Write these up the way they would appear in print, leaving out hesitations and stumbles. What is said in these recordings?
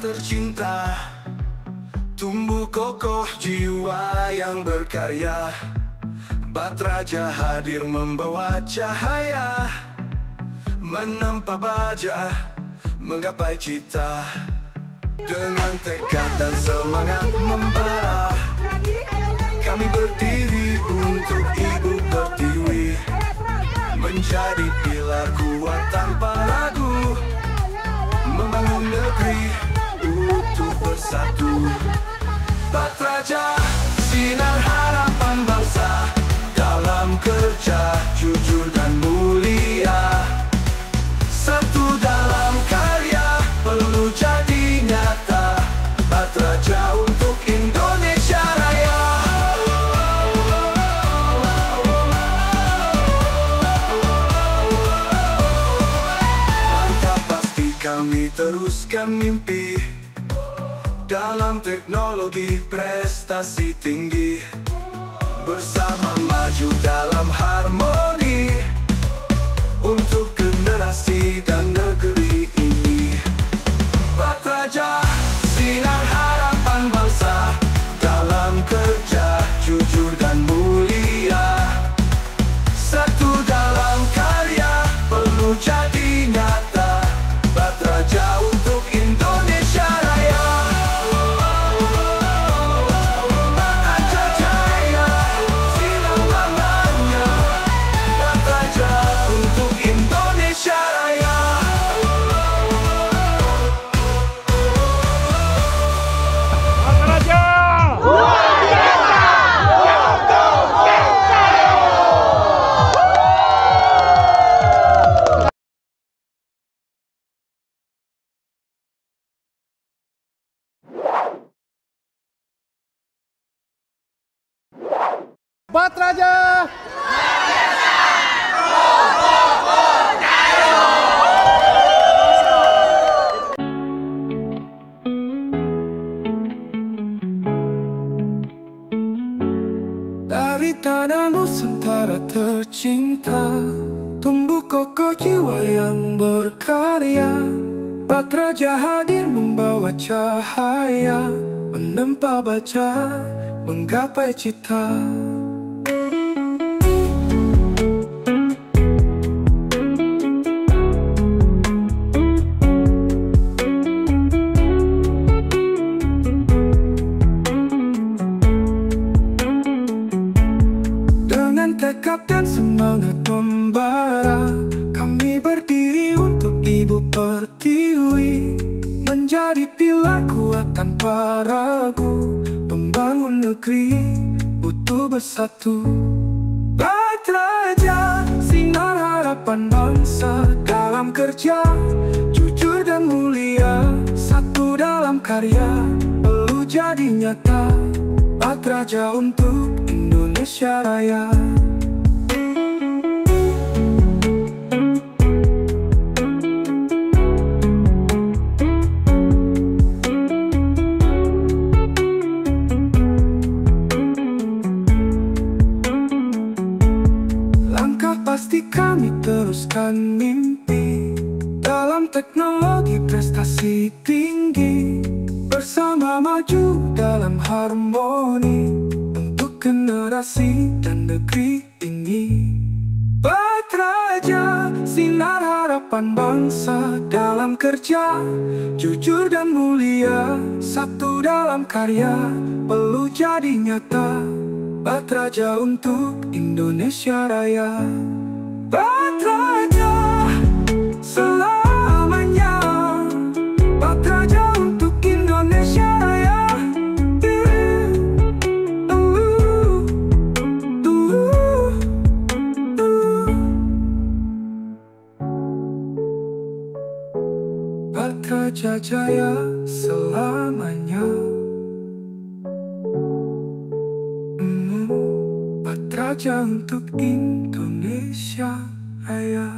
tercinta, tumbuh kokoh jiwa yang berkarya. Batraja hadir membawa cahaya, menempa baja, menggapai cita. Dengan tekad dan semangat membara, kami berdiri untuk Ibu Pertiwi, menjadi pilar kuat tanpa ragu, membangun negeri utuh bersatu. Batraja, sinar harapan bangsa, dalam kerja jujur dan mulia. Satu dalam karya perlu jadi nyata, Batraja untuk Indonesia Raya. Langkah pasti kami teruskan mimpi, dalam teknologi prestasi tinggi, bersama maju dalam harmoni, untuk generasi dan negeri ini. Batraja, sinar harapan bangsa, dalam kerja jujur dan mulia. Satu dalam karya perlu jadi nyata, Batraja untuk Indonesia Raya. Jaya, sinar namanya, Batraja untuk Indonesia Raya. Batraja luar biasa untuk Kenseo. Batraja Dari tanah Nusantara tercinta, tumbuh kokoh jiwa yang berkarya. Batraja hadir membawa cahaya, menempa baja, menggapai cita. Dengan tekad dan semangat membara, kami berdiri untuk Ibu Pertiwi, menjadi pilar kuat tanpa ragu, membangun negeri utuh bersatu. Batraja, sinar harapan bangsa, dalam kerja jujur dan mulia. Satu dalam karya perlu jadi nyata, Batraja untuk Indonesia Raya. Langkah pasti kami teruskan mimpi, dalam teknologi prestasi tinggi, bersama maju dalam harmoni, untuk generasi dan negeri ini. Batraja, sinar harapan bangsa, dalam kerja jujur dan mulia. Satu dalam karya perlu jadi nyata, Batraja untuk Indonesia Raya. Batraja selamanya, Batraja untuk Indonesia Raya. Batraja jaya selamanya. Batraja untuk Indonesia Raya.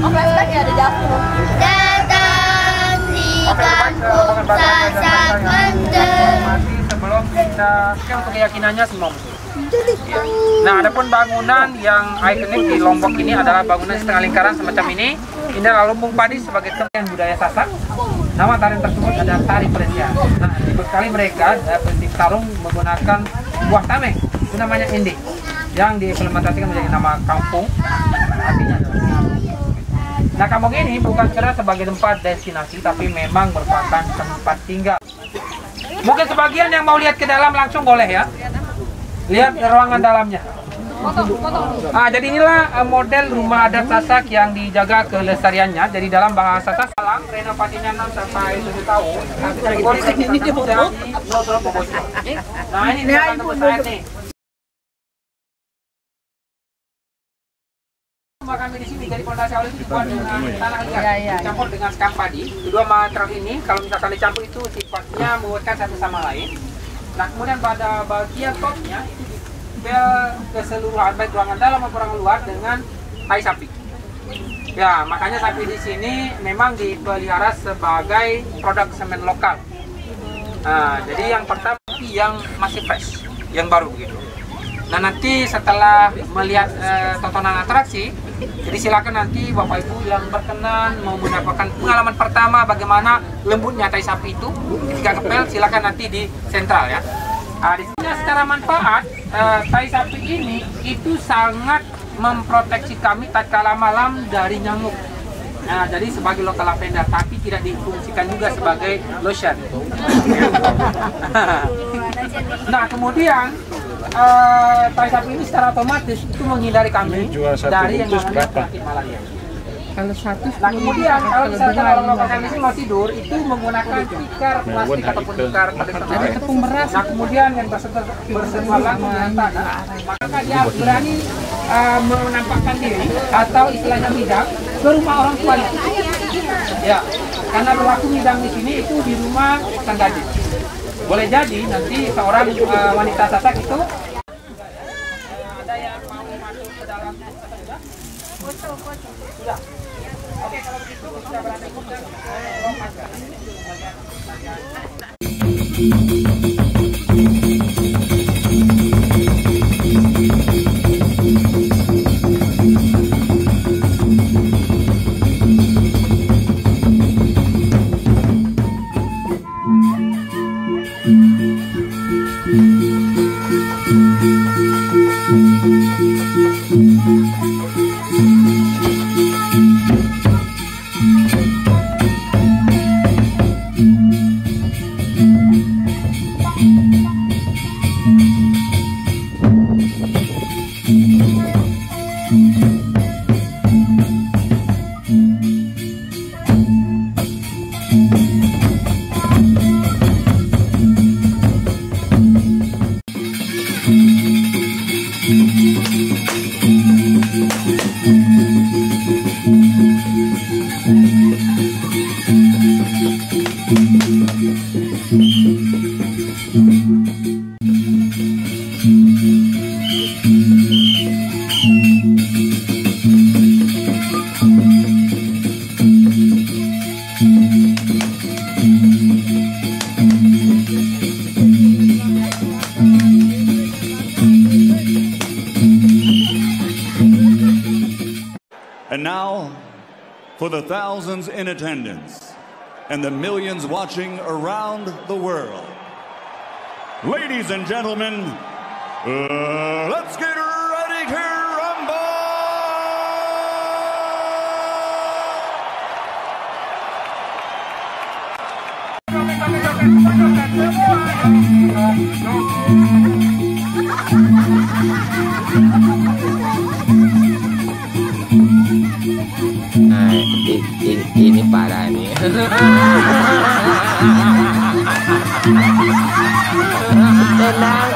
Oh, flashback ya, ada jatuh. Datang di kampung Sasak Mendem. sebelum kita untuk keyakinannya semua Nah, adapun bangunan yang ikonik di Lombok ini adalah bangunan setengah lingkaran semacam ini. Ini adalah lumbung padi sebagai kebudayaan budaya Sasak. Nama tarian tersebut adalah tari Persia. Nah, dibekali mereka penting tarung menggunakan buah tameng, itu namanya ende, yang diimplementasikan menjadi nama kampung. Artinya nah, kampung ini bukan sekedar sebagai tempat destinasi, tapi memang merupakan tempat tinggal. Mungkin sebagian yang mau lihat ke dalam langsung boleh ya. Lihat ruangan dalamnya. Jadi inilah model rumah adat Sasak yang dijaga kelestariannya. Jadi dalam bahasa Sasak, renovasinya 6 sampai 7 tahun. Ini dia bocor. Nah, ini dia besar nih. Rumah kami di sini, jadi pondasi awal itu dibuat dengan tanah liat, dicampur dengan sekam padi. Kedua material ini, kalau misalkan dicampur itu sifatnya menguatkan satu sama lain. Nah, kemudian pada bagian topnya itu dibel keseluruhan, baik ruangan dalam maupun ruangan luar dengan tai sapi. Ya, makanya sapi di sini memang dipelihara sebagai produk semen lokal. Nah, jadi yang pertama yang masih fresh, yang baru begitu. Nah, nanti setelah melihat tontonan atraksi, jadi silakan nanti Bapak Ibu yang berkenan mau mendapatkan pengalaman pertama bagaimana lembutnya tai sapi itu ketika kepel, silakan nanti di sentral ya. Di sini secara manfaat tai sapi ini itu sangat memproteksi kami tatkala malam dari nyamuk. Nah, jadi sebagai lokal lavender, tapi tidak difungsikan juga sebagai lotion. Nah, kemudian tai sapi ini secara otomatis itu menghindari kami dari yang namanya penyakit malaria. Kalau satu, nah, kemudian kalau misalkan orang lokal kami sih mau tidur, itu menggunakan tikar plastik ataupun tikar tradisional. tepung beras. Nah, kemudian yang bersentuhan langsung dengan tanah, maka dia berani menampakkan diri atau istilahnya midang ke rumah orang tuanya. Ya, karena berlaku midang di sini itu di rumah sang gadis. Boleh jadi nanti seorang wanita Sasak itu ada yang mau masuk ke dalam sudah. Oke, kalau begitu kita berada And now, for the thousands in attendance and the millions watching around the world, ladies and gentlemen, let's get ready to rumble! Nah, ini parah nih. Tenang,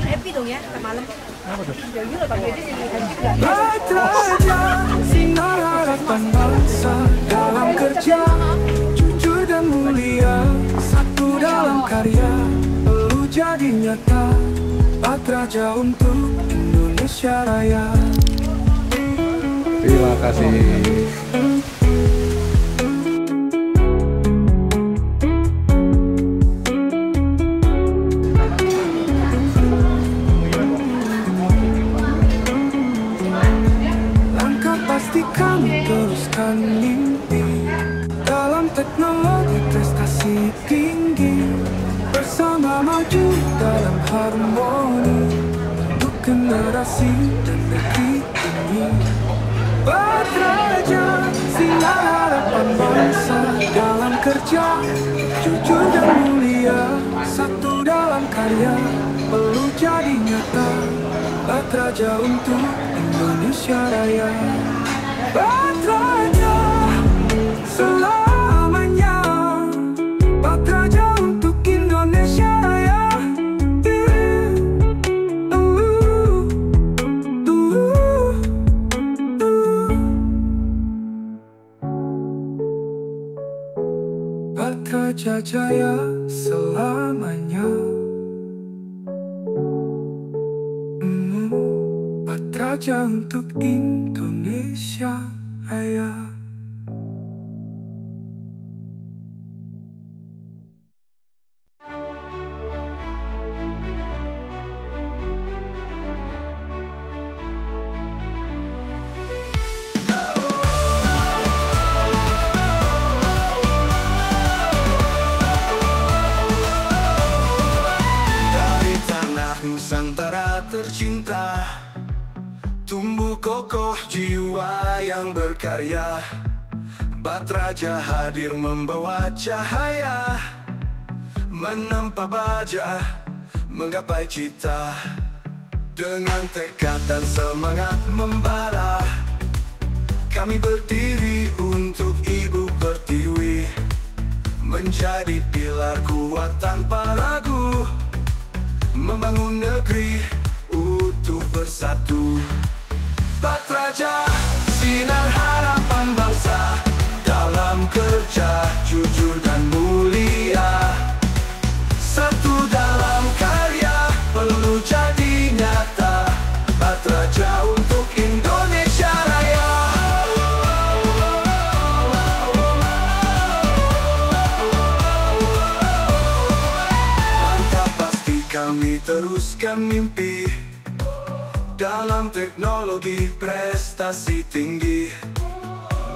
happy dong ya malam. Sinar harapan bangsa dalam kerja, jujur dan mulia, satu dalam dalam karya perlu jadi nyata. Batraja untuk Indonesia Raya. Terima kasih. Langkah pasti kami teruskan mimpi dalam teknologi prestasi tinggi. Bersama maju dalam harmoni untuk generasi dan negeri ini. Batraja, sinar harapan bangsa dalam kerja, jujur dan mulia, satu dalam karya perlu jadi nyata. Batraja untuk Indonesia Raya. Batraja selamanya. Batraja untuk Indonesia Raya. Batraja jaya selamanya. Batraja untuk Indonesia Raya. Dari tanah Nusantara tercinta, tumbuh kokoh jiwa yang berkarya. Batraja hadir membawa cahaya, menempa baja, menggapai cita. Dengan tekad dan semangat membara, kami berdiri untuk Ibu Pertiwi, menjadi pilar kuat tanpa ragu, membangun negeri utuh bersatu. Batraja, sinar harapan bangsa dalam kerja, jujur dan mulia, satu dalam karya perlu jadi nyata. Batraja untuk Indonesia Raya. Langkah pasti kami teruskan mimpi dalam teknologi prestasi tinggi.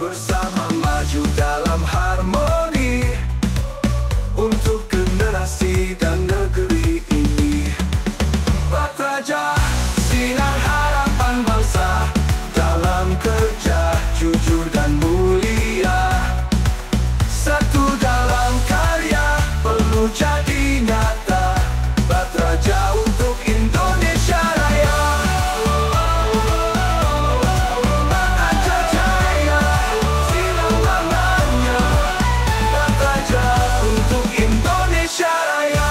Bersama maju dalam harmoni untuk generasi dan negeri ini. Batraja, sinar harapan bangsa dalam kerja, jujur dan mulia, satu dalam karya perlu jadi nyata. Batraja untuk Indonesia Raya. Batraja jaya selamanya. Batraja untuk Indonesia Raya.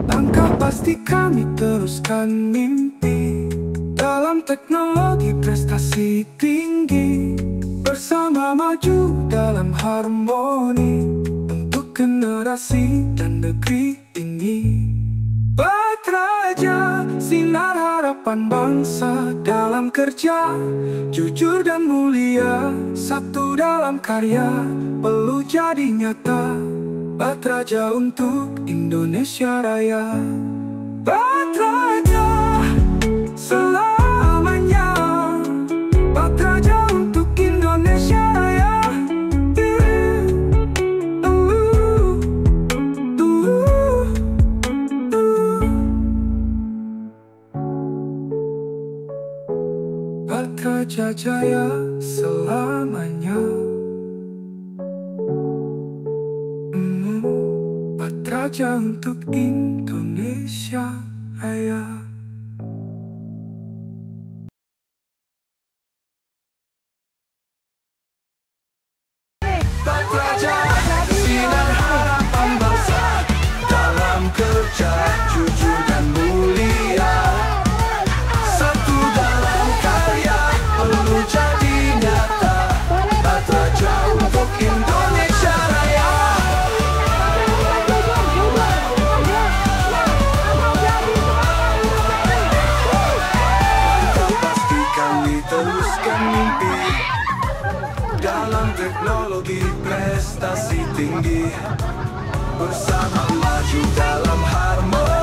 Langkah pasti kami teruskan mimpi dalam teknologi prestasi tinggi. Bersama maju dalam harmoni untuk generasi dan negeri ini. Batraja, sinar harapan bangsa dalam kerja, jujur dan mulia, satu dalam karya perlu jadi nyata. Batraja untuk Indonesia Raya. Batraja selamanya. Batraja untuk Indonesia Raya. Batraja jaya selamanya. Batraja untuk Indonesia Raya. Batraja, sinar harapan bangsa, dalam kerja jujur dan mulia. Satu dalam karya perlu jadi nyata. Batraja untuk Indonesia Raya. Pastikan diteruskan mimpi dalam teknologi prestasi tinggi, bersama maju dalam harmoni.